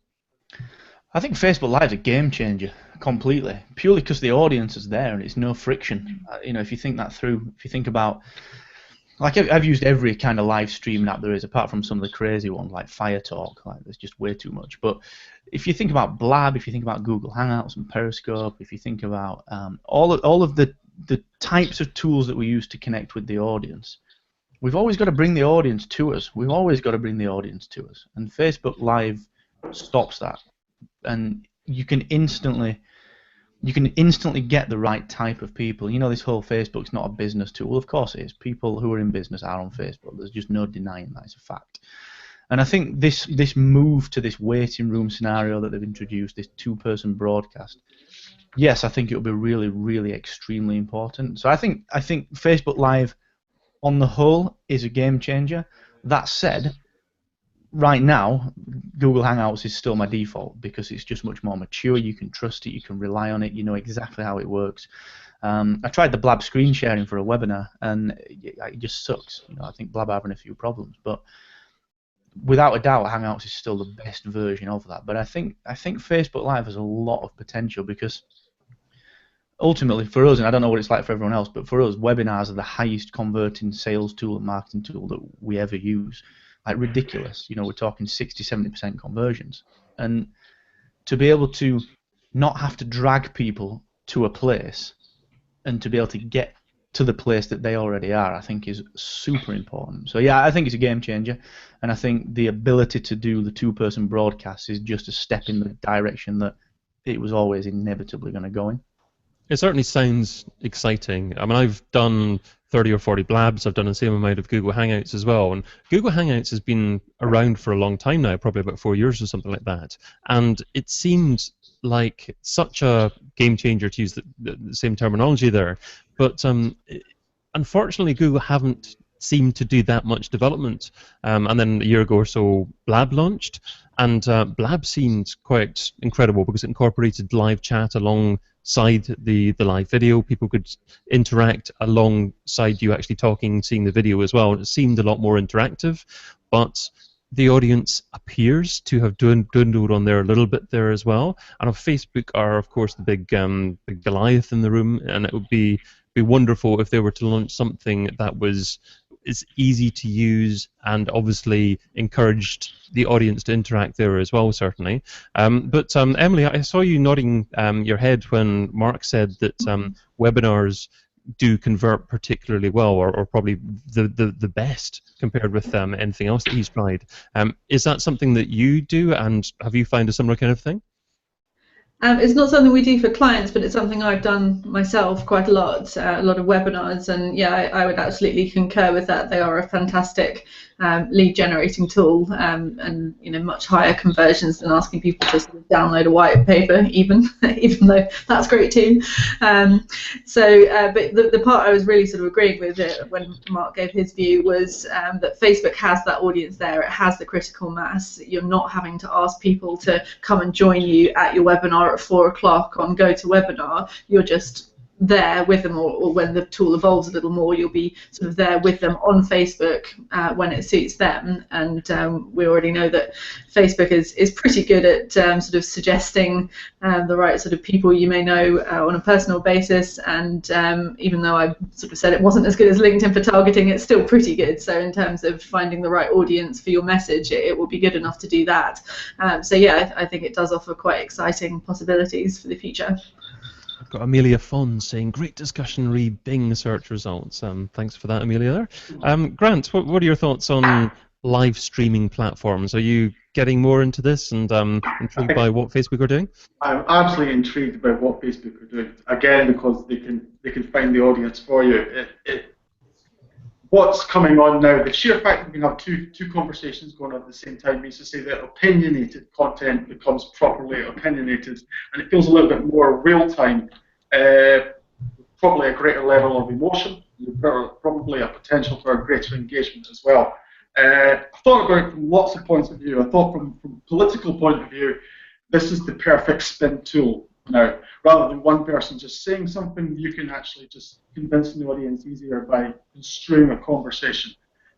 I think Facebook Live is a game changer completely, purely because the audience is there and it's no friction. If you think that through, if you think about, like, I've used every kind of live streaming app there is, apart from some of the crazy ones like Fire Talk. Like, there's just way too much. But if you think about Blab, if you think about Google Hangouts and Periscope, if you think about all of the types of tools that we use to connect with the audience, we've always got to bring the audience to us. We've always got to bring the audience to us. And Facebook Live stops that. And you can instantly get the right type of people. This whole Facebook's not a business tool. Of course it is. People who are in business are on Facebook. There's just no denying that. It's a fact. And I think this move to this waiting room scenario that they've introduced, this two-person broadcast, yes, I think it will be really, really extremely important. So I think Facebook Live, on the whole, is a game changer. That said, right now, Google Hangouts is still my default because it's just much more mature. You can trust it, you can rely on it, you know exactly how it works. I tried the Blab screen sharing for a webinar, and it just sucks. You know, I think Blab are having a few problems, but without a doubt, Hangouts is still the best version of that. But I think Facebook Live has a lot of potential because ultimately for us, and I don't know what it's like for everyone else, but for us, webinars are the highest converting sales tool and marketing tool that we ever use. Like ridiculous. You know, we're talking 60-70% conversions. And to be able to not have to drag people to a place and to be able to get to the place that they already are, I think is super important. So yeah, I think it's a game changer, and I think the ability to do the two-person broadcast is just a step in the direction that it was always inevitably going to go in. It certainly sounds exciting. I mean, I've done 30 or 40 blabs. I've done the same amount of Google Hangouts as well. And Google Hangouts has been around for a long time now, probably about 4 years or something like that. And it seemed like such a game changer, to use the same terminology there. But unfortunately, Google haven't seemed to do that much development. And then a year ago or so, Blab launched. And Blab seemed quite incredible because it incorporated live chat alongside the live video. People could interact alongside you actually talking, seeing the video as well. It seemed a lot more interactive, but the audience appears to have dwindled on there a little bit there as well. And on Facebook are, of course, the big Goliath in the room, and it would be wonderful if they were to launch something that is easy to use and obviously encouraged the audience to interact there as well, certainly. But Emily, I saw you nodding your head when Mark said that webinars do convert particularly well, or probably the best compared with anything else that he's tried. Is that something that you do, and have you found a similar kind of thing? It's not something we do for clients, but it's something I've done myself quite a lot of webinars, and yeah, I would absolutely concur with that. They are a fantastic lead generating tool, and you know, much higher conversions than asking people to sort of download a white paper, even though that's great too. But the part I was really sort of agreeing with it when Mark gave his view was that Facebook has that audience there. It has the critical mass. You're not having to ask people to come and join you at your webinar at 4 o'clock on GoToWebinar. You're just there with them, or when the tool evolves a little more, you'll be sort of there with them on Facebook when it suits them. And we already know that Facebook is pretty good at sort of suggesting the right sort of people you may know on a personal basis. And even though I sort of said it wasn't as good as LinkedIn for targeting, it's still pretty good. So in terms of finding the right audience for your message, it will be good enough to do that. So yeah, I think it does offer quite exciting possibilities for the future. I've got Amelia Fon saying, great discussion, re Bing search results. Thanks for that, Amelia there. Grant, what are your thoughts on live streaming platforms? Are you getting more into this and intrigued by what Facebook are doing? I'm absolutely intrigued by what Facebook are doing. Again, because they can find the audience for you. What's coming on now, the sheer fact that we have two conversations going on at the same time means to say that opinionated content becomes properly opinionated, and it feels a little bit more real-time, probably a greater level of emotion, probably a potential for a greater engagement as well. I thought about it from lots of points of view. I thought from a political point of view, this is the perfect spin tool. Now, rather than one person just saying something, you can actually just convince the audience easier by construing a conversation,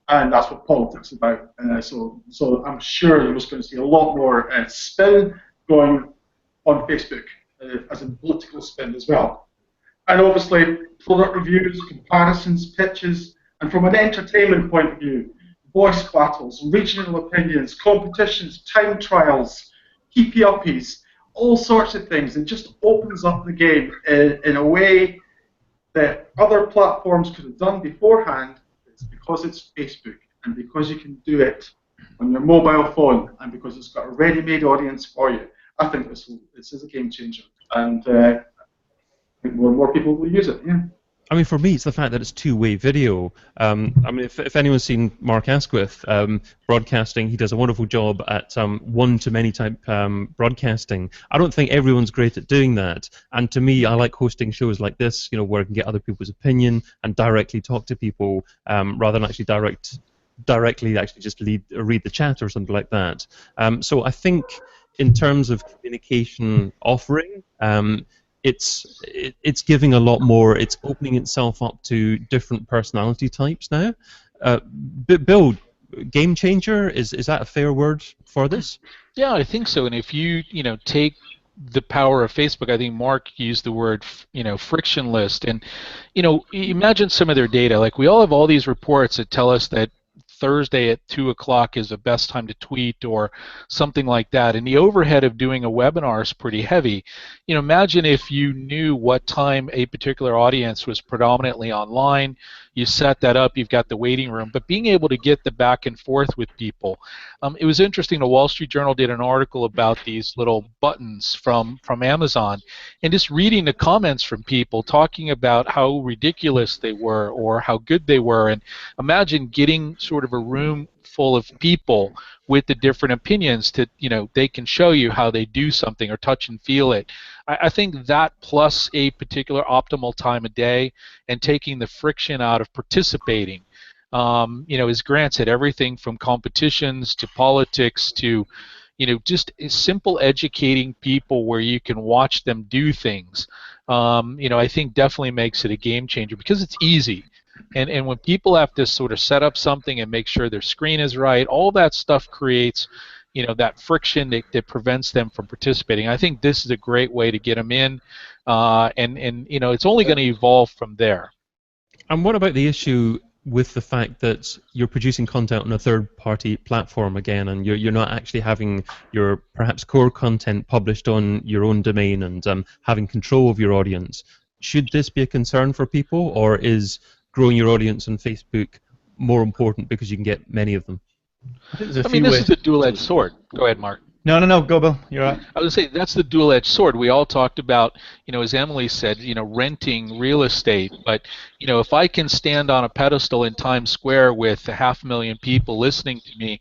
and that's what politics is about. So I'm sure you're just going to see a lot more spin going on Facebook, as a political spin as well. And obviously, product reviews, comparisons, pitches, and from an entertainment point of view, voice battles, regional opinions, competitions, time trials, keepy-uppies, all sorts of things. It just opens up the game in a way that other platforms could have done beforehand. It's because it's Facebook, and because you can do it on your mobile phone, and because it's got a ready-made audience for you. I think this is a game changer, and I think more and more people will use it. Yeah. I mean, for me, it's the fact that it's two-way video. I mean, if anyone's seen Mark Asquith broadcasting, he does a wonderful job at one-to-many type broadcasting. I don't think everyone's great at doing that. And to me, I like hosting shows like this, where I can get other people's opinion and directly talk to people rather than actually directly just read the chat or something like that. So I think in terms of communication offering, it's giving a lot more. It's opening itself up to different personality types now. Bill, game changer, is that a fair word for this? Yeah, I think so. And if you take the power of Facebook, I think Mark used the word frictionless, and imagine some of their data. Like, we all have all these reports that tell us that Thursday at 2 o'clock is the best time to tweet or something like that, and the overhead of doing a webinar is pretty heavy. Imagine if you knew what time a particular audience was predominantly online. You set that up, you've got the waiting room, but being able to get the back and forth with people. It was interesting, the Wall Street Journal did an article about these little buttons from Amazon, and just reading the comments from people talking about how ridiculous they were or how good they were. And imagine getting sort of a room full of people with the different opinions to, they can show you how they do something or touch and feel it. I think that, plus a particular optimal time of day and taking the friction out of participating, as Grant said, everything from competitions to politics to, just simple educating people where you can watch them do things, I think definitely makes it a game changer because it's easy. And when people have to sort of set up something and make sure their screen is right, all that stuff creates, that friction that prevents them from participating. I think this is a great way to get them in, and it's only going to evolve from there. And what about the issue with the fact that you're producing content on a third-party platform again, and you're not actually having your perhaps core content published on your own domain and having control of your audience? Should this be a concern for people, or is growing your audience on Facebook more important because you can get many of them? I mean, this is a dual-edged sword. Go ahead, Mark. No, go, Bill. You're right. I was going to say, that's the dual-edged sword. We all talked about, as Emily said, renting real estate. But, if I can stand on a pedestal in Times Square with 500,000 people listening to me,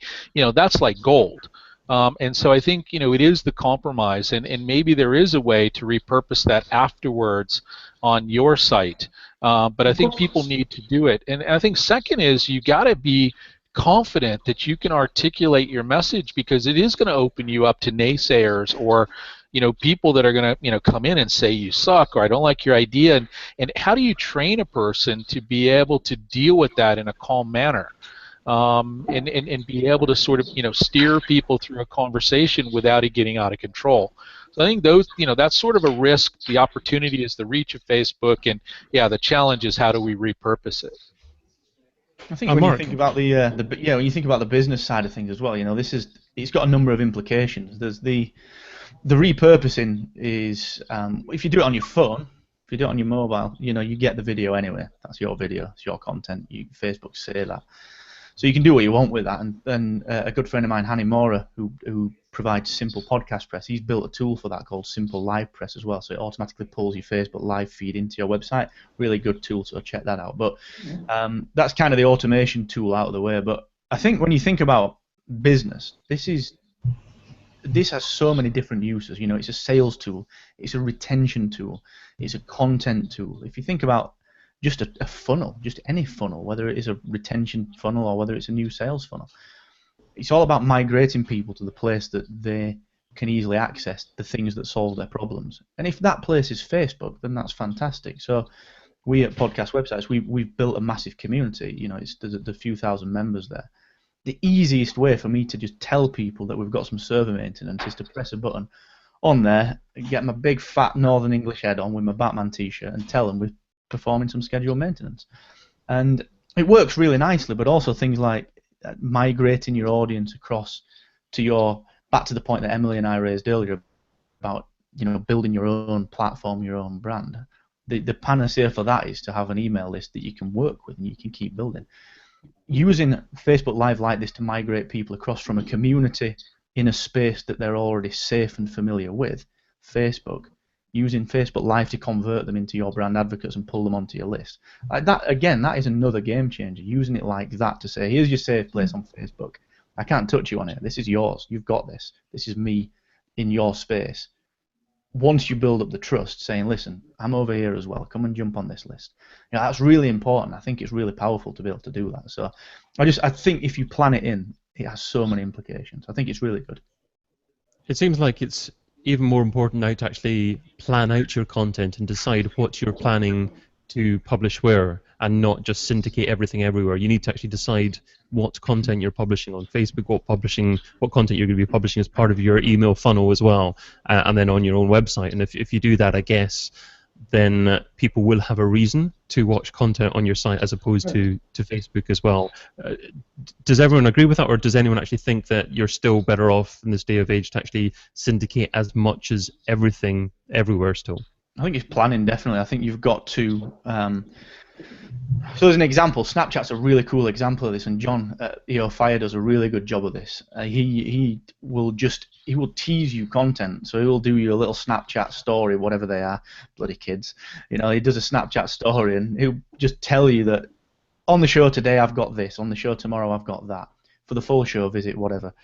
that's like gold. And so I think, it is the compromise. And maybe there is a way to repurpose that afterwards on your site. But I think people need to do it. And I think second is you got to be confident that you can articulate your message, because it is going to open you up to naysayers or people that are going to come in and say you suck or I don't like your idea. And how do you train a person to be able to deal with that in a calm manner, and be able to sort of steer people through a conversation without it getting out of control? So I think those that's sort of a risk. The opportunity is the reach of Facebook, and the challenge is how do we repurpose it. I think when you think about when you think about the business side of things as well, it's got a number of implications. There's the repurposing is if you do it on your phone, if you do it on your mobile, you get the video anyway. That's your video, it's your content. Facebook say that, so you can do what you want with that. And a good friend of mine, Hanny Mora, who provides Simple Podcast Press, he's built a tool for that called Simple Live Press as well. So it automatically pulls your Facebook live feed into your website. Really good tool, so check that out. But that's kind of the automation tool out of the way. But I think when you think about business, this has so many different uses. It's a sales tool, it's a retention tool, it's a content tool. If you think about just a funnel, just any funnel, whether it is a retention funnel or whether it's a new sales funnel, it's all about migrating people to the place that they can easily access the things that solve their problems. And if that place is Facebook, then that's fantastic. So we at Podcast Websites, we've built a massive community. There's a few thousand members there. The easiest way for me to just tell people that we've got some server maintenance is to press a button on there, get my big fat Northern English head on with my Batman t-shirt and tell them we're performing some scheduled maintenance. And it works really nicely, but also things like migrating your audience across to back to the point that Emily and I raised earlier about building your own platform, your own brand. The panacea for that is to have an email list that you can work with and you can keep building. Using Facebook Live like this to migrate people across from a community in a space that they're already safe and familiar with, Facebook, using Facebook Live to convert them into your brand advocates and pull them onto your list. Like that, again, that is another game changer. Using it like that to say, here's your safe place on Facebook. I can't touch you on it. This is yours. You've got this. This is me in your space. Once you build up the trust, saying, listen, I'm over here as well. Come and jump on this list. You know, that's really important. I think it's really powerful to be able to do that. So I think if you plan it in, it has so many implications. I think it's really good. It seems like it's even more important now to actually plan out your content and decide what you're planning to publish where, and not just syndicate everything everywhere. You need to actually decide what content you're publishing on Facebook, what content you're going to be publishing as part of your email funnel as well, and then on your own website. And if you do that, I guess, then people will have a reason to watch content on your site as opposed to Facebook as well. Does everyone agree with that, or does anyone actually think that you're still better off in this day of age to actually syndicate as much as everything everywhere still? I think it's planning, definitely. I think you've got to... So as an example, Snapchat's a really cool example of this, and John at EO Fire does a really good job of this. He will tease you content, so he will do you a little Snapchat story, whatever they are, bloody kids. You know, he does a Snapchat story, and he'll just tell you that on the show today I've got this, on the show tomorrow I've got that. For the full show, visit whatever.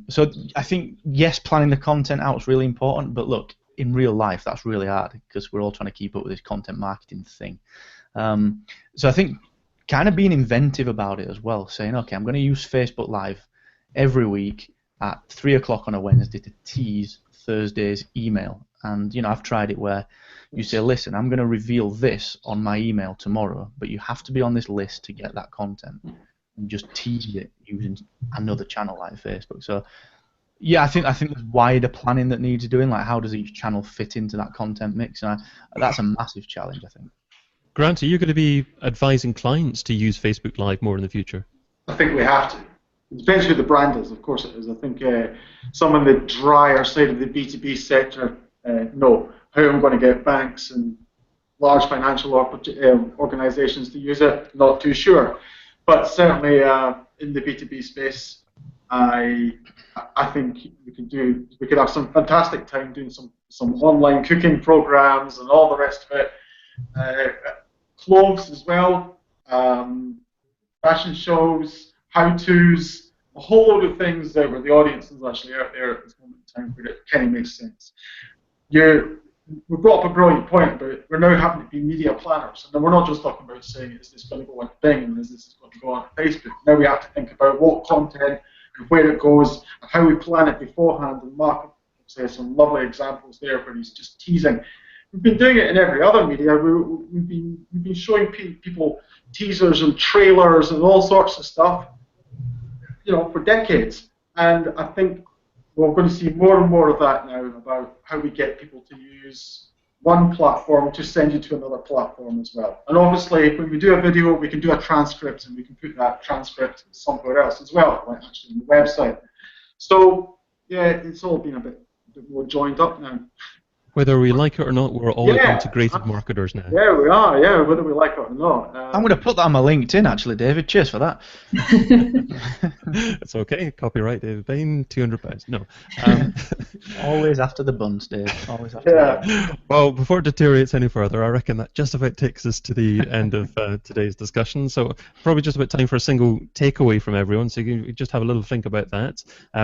So I think, yes, planning the content out is really important, but look, in real life that's really hard because we're all trying to keep up with this content marketing thing. So I think kind of being inventive about it as well, saying, okay, I'm going to use Facebook Live every week at 3 o'clock on a Wednesday to tease Thursday's email. And, you know, I've tried it where you say, listen, I'm going to reveal this on my email tomorrow, but you have to be on this list to get that content, and just tease it using another channel like Facebook. So, yeah, I think there's wider planning that needs doing, like how does each channel fit into that content mix? And that's a massive challenge, I think. Grant, are you going to be advising clients to use Facebook Live more in the future? I think we have to. It depends who the brand is, of course it is. I think some on the drier side of the B2B sector, no. How I'm going to get banks and large financial organizations to use it, not too sure. But certainly in the B2B space, I think we could have some fantastic time doing some online cooking programs and all the rest of it. Clothes as well, fashion shows, how-tos, a whole load of things that where the audience is actually out there at this moment in time where it kind of makes sense. We brought up a brilliant point, but we're now having to be media planners, and then we're not just talking about saying, is this going to go on Bing and is this going to go on Facebook? Now we have to think about what content and where it goes and how we plan it beforehand, and Mark says some lovely examples there where he's just teasing. We've been doing it in every other media. We've been showing people teasers and trailers and all sorts of stuff, you know, for decades. And I think we're going to see more and more of that now about how we get people to use one platform to send you to another platform as well. And obviously, when we do a video, we can do a transcript, and we can put that transcript somewhere else as well, like actually on the website. So yeah, it's all been a bit more joined up now. Whether we like it or not, we're all integrated marketers now. Yeah, we are, yeah, whether we like it or not. I'm going to put that on my LinkedIn, actually, David. Cheers for that. It's okay. Copyright David Bain, £200. No. Always after the buns, Dave. Always after the buns. Well, before it deteriorates any further, I reckon that just about takes us to the end of today's discussion. So probably just about time for a single takeaway from everyone. So you can just have a little think about that.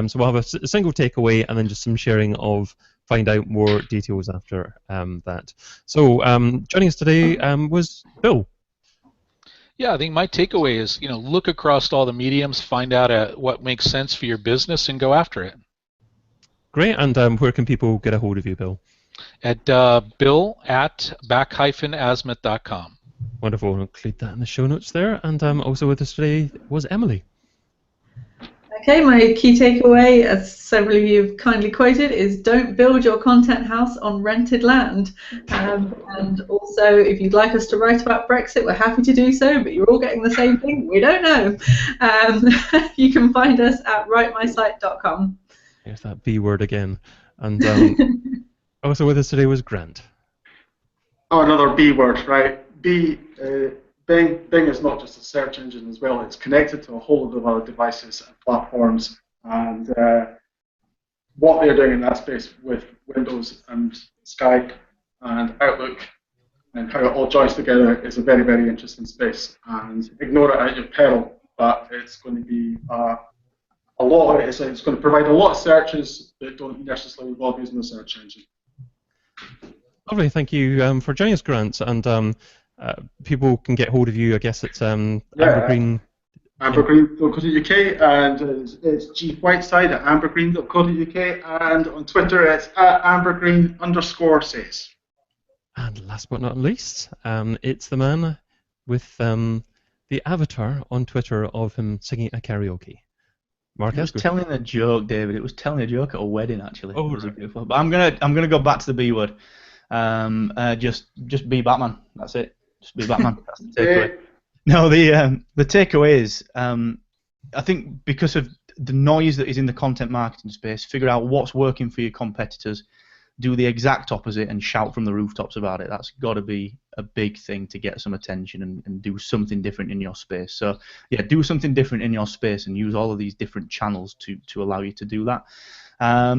So we'll have a single takeaway and then just some sharing of find out more details after that. So joining us today was Bill. Yeah, I think my takeaway is, you know, look across all the mediums, find out what makes sense for your business, and go after it. Great, and where can people get a hold of you, Bill? At bill@back-asthma.com. Wonderful, I'll include that in the show notes there. And also with us today was Emily. Okay, my key takeaway, as several of you have kindly quoted, is don't build your content house on rented land. And also, if you'd like us to write about Brexit, we're happy to do so, but you're all getting the same thing. We don't know. You can find us at writemysite.com. There's that B word again. And also with us today was Grant. Oh, another B word, right? Bing is not just a search engine as well. It's connected to a whole lot of other devices and platforms. And what they're doing in that space with Windows and Skype and Outlook and how it all joins together is a very, very interesting space. And ignore it at your peril, but it's going to be a lot of it. It's going to provide a lot of searches that don't necessarily involve using the search engine. Lovely, thank you for joining us, Grant. And people can get hold of you, I guess, at Ambergreen. Ambergreen.co.uk, and it's G Whiteside at ambergreen.co.uk, and on Twitter it's at ambergreen_says. And last but not least, it's the man with the avatar on Twitter of him singing a karaoke. Mark, it was telling a joke, David. It was telling a joke at a wedding, actually. Oh, it was beautiful. But I'm gonna go back to the B word. Just be Batman. That's it. Just be Batman. That's the takeaway. No, the takeaway is, I think because of the noise that is in the content marketing space, figure out what's working for your competitors, do the exact opposite, and shout from the rooftops about it. That's got to be a big thing to get some attention and do something different in your space. So yeah, do something different in your space and use all of these different channels to allow you to do that.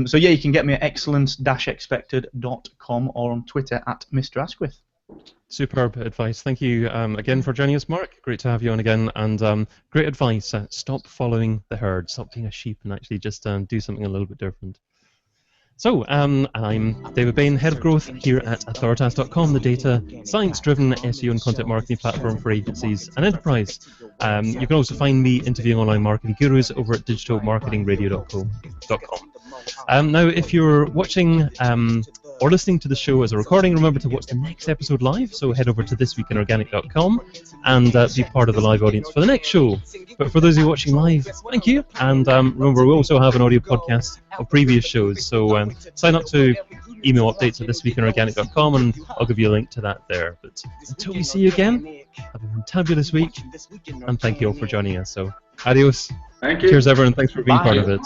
So yeah, you can get me at excellence-expected.com or on Twitter at Mr. Asquith. Superb advice. Thank you again for joining us, Mark. Great to have you on again. And great advice. Stop following the herd. Stop being a sheep and actually just do something a little bit different. So, I'm David Bain, Head of Growth here at Authoritas.com, the data science-driven SEO and content marketing platform for agencies and enterprise. You can also find me interviewing online marketing gurus over at digitalmarketingradio.com. Now, if you're watching or listening to the show as a recording, remember to watch the next episode live, so head over to thisweekinorganic.com and be part of the live audience for the next show. But for those of you watching live, thank you, and remember we also have an audio podcast of previous shows, so sign up to email updates at thisweekinorganic.com and I'll give you a link to that there. But until we see you again, have a fantabulous week, and thank you all for joining us. So adios. Thank you. Cheers everyone, thanks for being part of it.